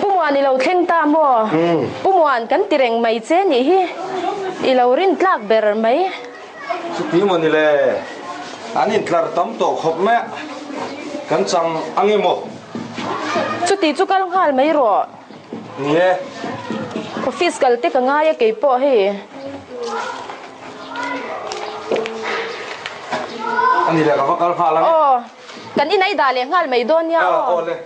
ปุมวันอีเราเท่งตามบ่ปุมวันกันติเร่งไม่เจนี่ฮีอีเรารินตลากเบอร์ไหมสุดที่มันนี่แหละอันนี้ตลาดตั้มโตขบแม่กันจังอังเงโมจุดที่จุกันหาไม่รอเนี่ยก็ฟิสกัลเตกง่ายเกี่ยวกับเฮอันนี้แหละก็กันหาแล้วอ๋อกันอีไหนด่าเลี้ยงหาไม่โดนเนี่ยโอ้เลย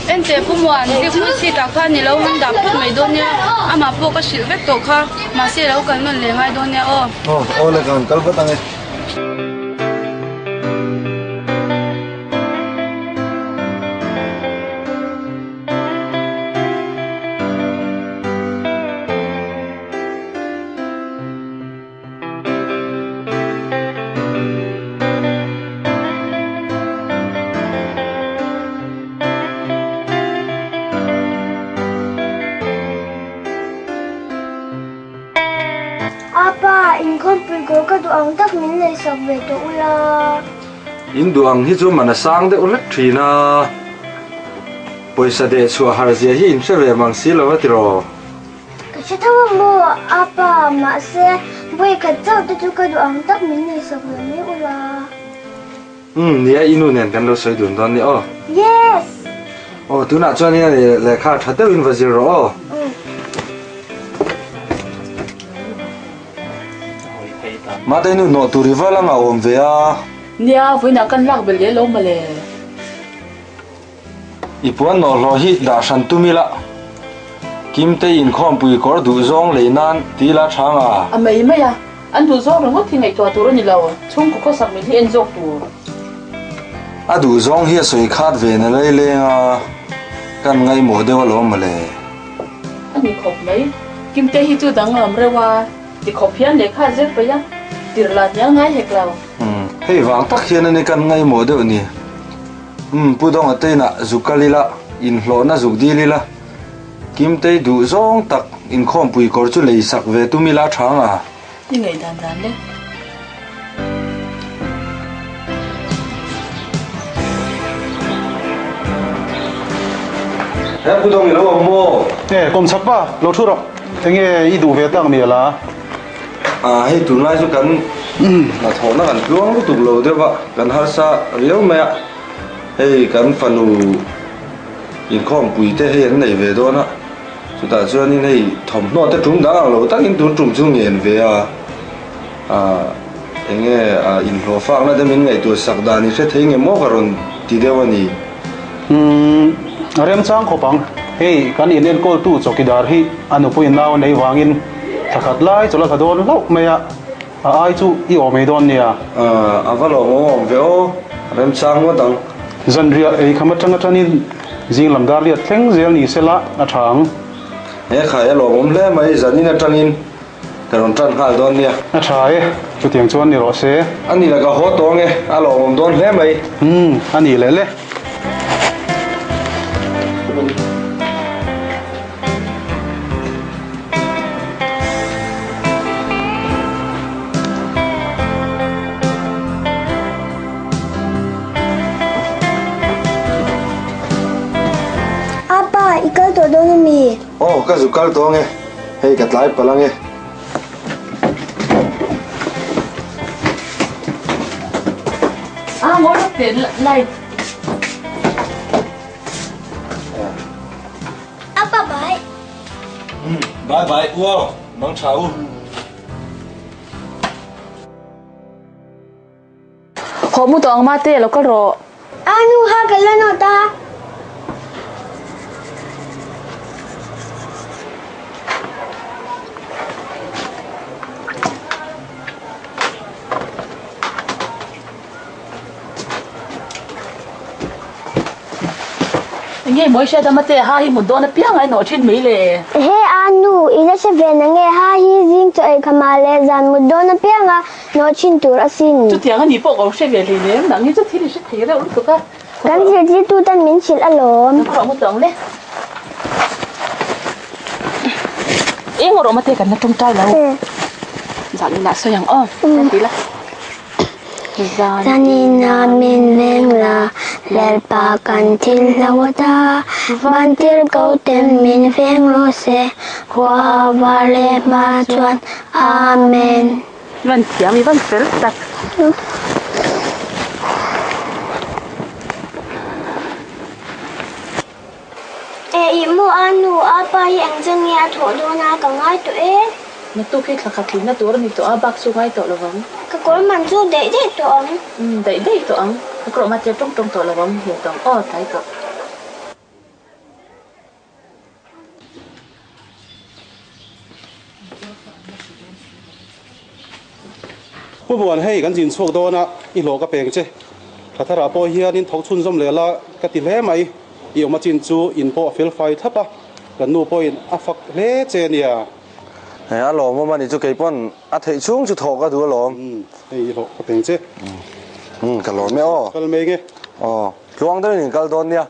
เอ็นเจ็บปุ่มวันที่คุณสิตาข้านี่เรามันดับพูดไม่โดนเนี่ยอามาพวกก็สิเวกตัวข้ามาเสียแล้วกันมันเลี้ยงไอ้โดนเนี่ยโอ้เลยกันก็ตั้งไงInkhawmpui Kawr duang tak min le sak ve to ula in duang hi chu mana sang de ulat thina poisa de chu har zia hi in se ve mang si lo wa tiro ka cha thawa mo apa ma se boi ka chau te chu ka duang tak min le sak ve me ula nia inu nen kan lo soi dun don ni yes tu na chuan ni le kha thateu in va zero mà đây nu nọ turi vala nga om ve a nia voi na kan lak bel le lo male ipuan no lo hi da san tumila kim te Inkhawmpui Kawr du zong leinan tila thanga amei mai ya an du zong ro thi ngai to tur ni lo chung ko sak mi hi en jok tu a du zong hi soi khat ve na lei lenga kan ngai mo dewa lo male ani khop mai kim te hi chu dang am rewa ti khop hian le kha zet pa ya tir la nya ngai hek lao hei wang tak hian ani kan ngai mo deuh ni pudong ateina zukalila in hlona zukdilila kim te du zong tak Inkhawmpui Kawr chu lei sak ve tumila thanga ni ngai dan dan le he pudong lo mo kom sapa lo thuro enge I du ve tang mi la hei tu lai chu kan na thona kan pluang lu tuk lo dewa kan har sa leo me hei kan fanu Inkhawmpui te hei an nei ve do na chu ta chuan in hei thom no te tum dang lo tak in tur tum chu ngen ve enge in hlo fak na de min ngai tu sak da ni se thei nge mo karon ti dewani rem chang khopang hei kan in en kol tu chokidar hi anu puin naw nei wangin thakhat lai chola thadon lo meya ai chu I ome don nia avalo mo ve o rem chang mo dang zanria ei khama tanga tanin jing lamdar liat thleng zel ni sela a thang he khai lo mom hle mai zanin atangin karon tan hal don nia a thae chu tiang chuan ni ro se ani la ka ho to nge a lo mom don hle mai ani le le ikal to do ni mi ka zukal to nge hei ka tlai palang nge ngor te lai apa bye bye bye wow mang chau ho mu tong ma te lo ka ro anu ha kalano ta nghe mới xe đam mê ha hi một đôi nó piang ai nọ trên mỹ lệ he anu ina se ve na nge ha hi jing to e kamale zan một đôi nó piang a no chin tur asin chút tiếng anh đi bộ xe về thì nếm đắng như chút thì sẽ thấy đâu lúc đó kan je ji tu tan min chil alom nó một tầng đấy ý ngồi mà thấy cái nó trong trai là dạ đi lại sao yang tí là Zanina min veng la lel pa kan til lawata van til kau tem min veng lo se hoa va le ma chuan amen. Văn tiếng văn phết tắc. Imu anu apa yang jengya thodo na kangai tu Nó tu khi khắc khắc na tu rồi tu abak su ngay tu là vâng. ka kol man chu de de to ang Đấy đấy tu ang. Cái cọ mà chơi trong tu là vâng hiểu tu. Thấy tu. Cô buồn hay cái gì suốt đó na ít lỗ cái bèn chứถ้าเราพอเฮียนินทกชุนสมเลยละก็ติดแล้วไหมอีกมาจินจูอินโปฟิลไฟทับอ่ะกันนูพออินอัฟักเล่เจเนี่ย à lò mà đi cho cái bọn thấy xuống cho thọ cái thứ lòไอ้หลอกก็เป็นchứ cái lò mẹ ô ก็ไม่ไง cái ông đấy nhìn cái đòn nha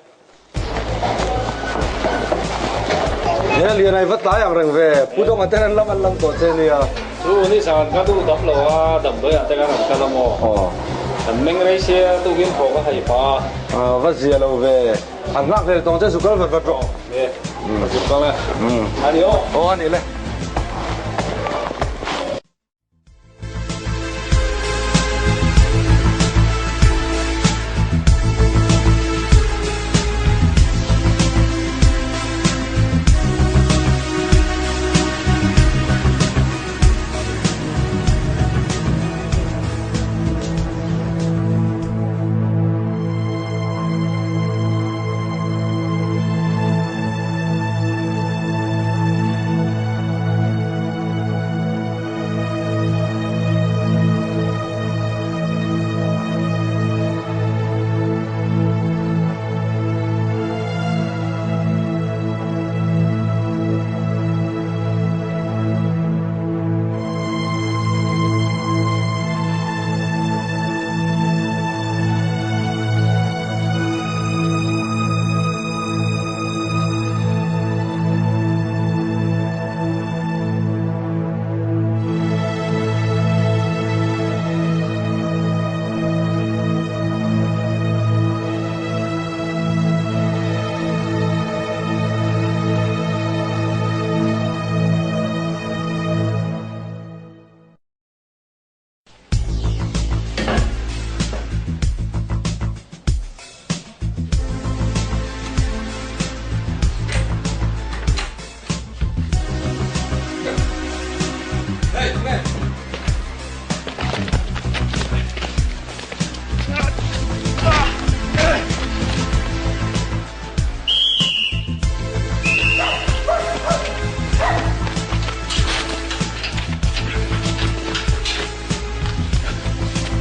nhớ liền này vất vảอย่างvề phụ đông anh tên lâm anh lâm tổ trên này chúนี่สารก็ดูดับโลดับด้วยแต่ก็ดับกันละโมแต่ไม่ไงเสียตู้กินของก็ให้ป้าvất gì là về anh ngắt về tổng chế sụt cỡ vất vất rồiเนี่ยสุดก็เลยอันนี้anh đi lên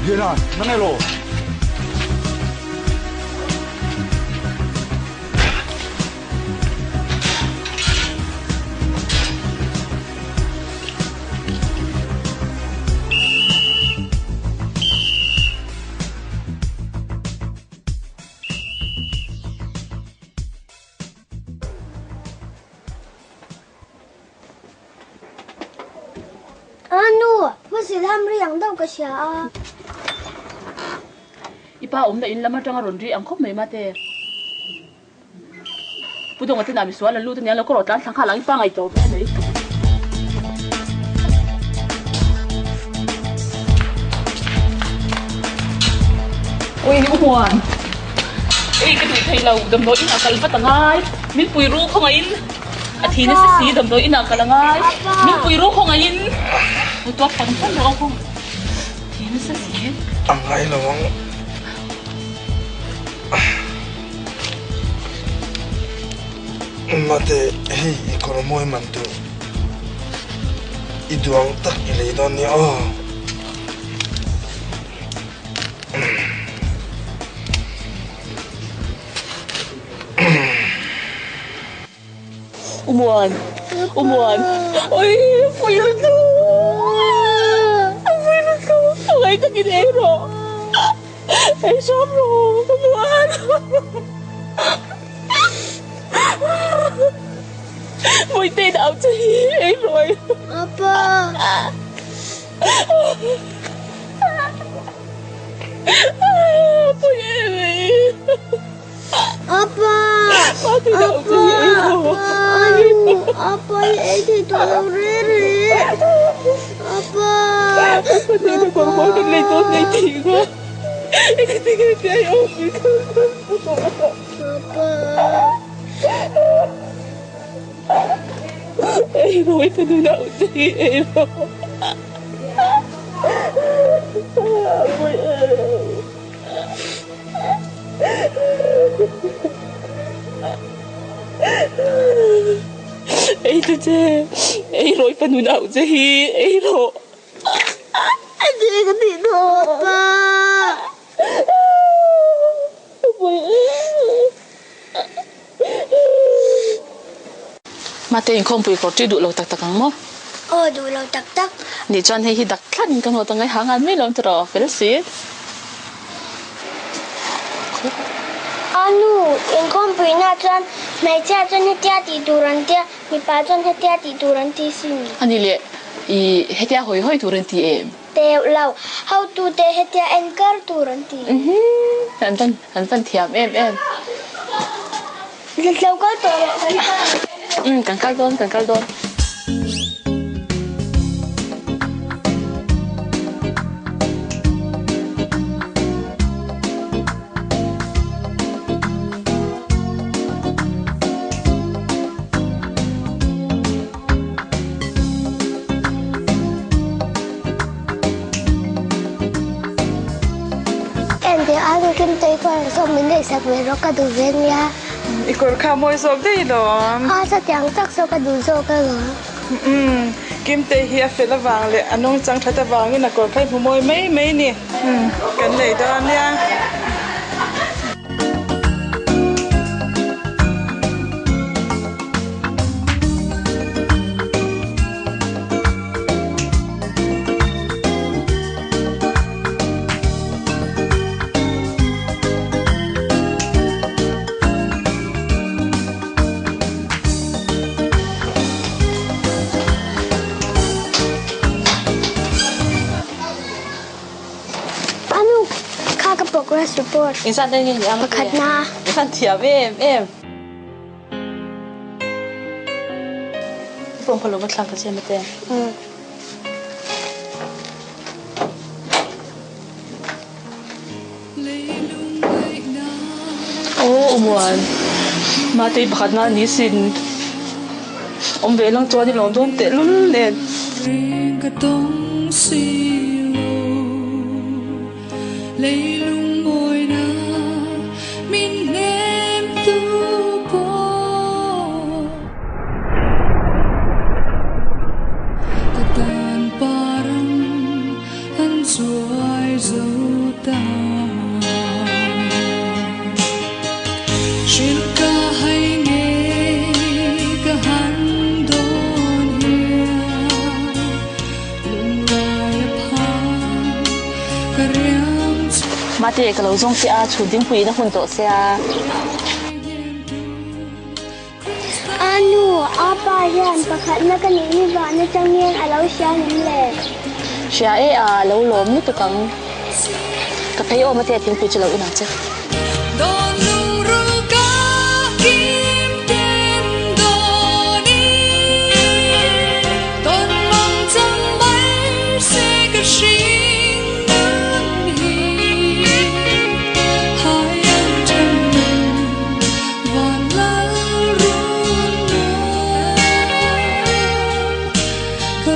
Điên à, nó nghe lộ. anu masi lam riang đâu ka sha Ipa da in lama tanga ron ri ang khop mai mate. Pudong ate nami swala lu tan yan lo ko tan thang khalang ipa ngai to pe nei. Oi ni umuan. Cái tuổi thầy lâu đầm đôi in akal phát tangai. Min pui ru không in. Athi na si đầm đôi in akal ngai. Min pui ru không in. Tôi toát phẳng phẳng được không? Thì nó sẽ gì? Ang ngay là mong mate hey kono moi mantu iduang tak ile don ni Umuan, oi, fui lu tu, ay kaginero, ay sabro, umuan. Mỗi tên áo chị ấy rồi. apa Pui em. Apa? Mati đâu chứ vậy rồi. Apa ini tolong Riri. Apa? Mati đâu còn mỗi cái này tốt này thì quá. Cái tiếng cái ông bị Apa? em rồi phải đi đâu chứ em rồi. Pui em. Ấy tôi chê, ấy rồi phần nào chứ hi, ấy rồi. Anh đi cái gì đó apa? Mà tiền không bị có truy đuổi lâu tắc tắc không? Đủ lâu tắc tắc. Nị chọn hay hi đặc khăn cái hồ tăng ấy hàng ăn mấy lần rồi, phải xí. Anu, Inkhawmpui na chuan mai cha chuan hetia ti turan tia mi pa chuan hetia ti turan ti sin Anh đi lệ, ý hết ya hồi hồi tuần ti em. te lau how to te hetia anchor turan ti Anh phân thiam em. lâu có to Càng cao đôn. em thì ai cũng kim tây qua xong mình để sạc về nó cả đủ ven nha Ikor ka mo isog day dom. sa tiếng chắc sao cả đủ rồi cơ rồi Kim te hi fe la wang le anong chang thata wang ina kor khai phumoi mấy ni. Kan nei do nia. anu kha cái progress report Insan đây nghe em. khát na Phân thiam em. Phong phalo mất lang cái gì mà tên. Umuan. Mati bakit na nisin. Về lang cho đi lòng doon tệ luôn lên. Lấy lung ngồi na min em tu po Katan parang ang suay dấu ta Shin ka hay nghe ka han don hiya Lung lai apang karyang Mati cái lâu trong xe chủ tính quý nó hôn tổ xe. anu apa yan pakhat na kanini ba na changyen alo siya nimle Xe ấy lâu lốm như tụi con. Cái thấy ôm mati tiếng quý cho lâu inang chứ. Don nung ru ka kim ten doni Don mong chang bay se ka shing nan hi Hai an chang van la ru na Ka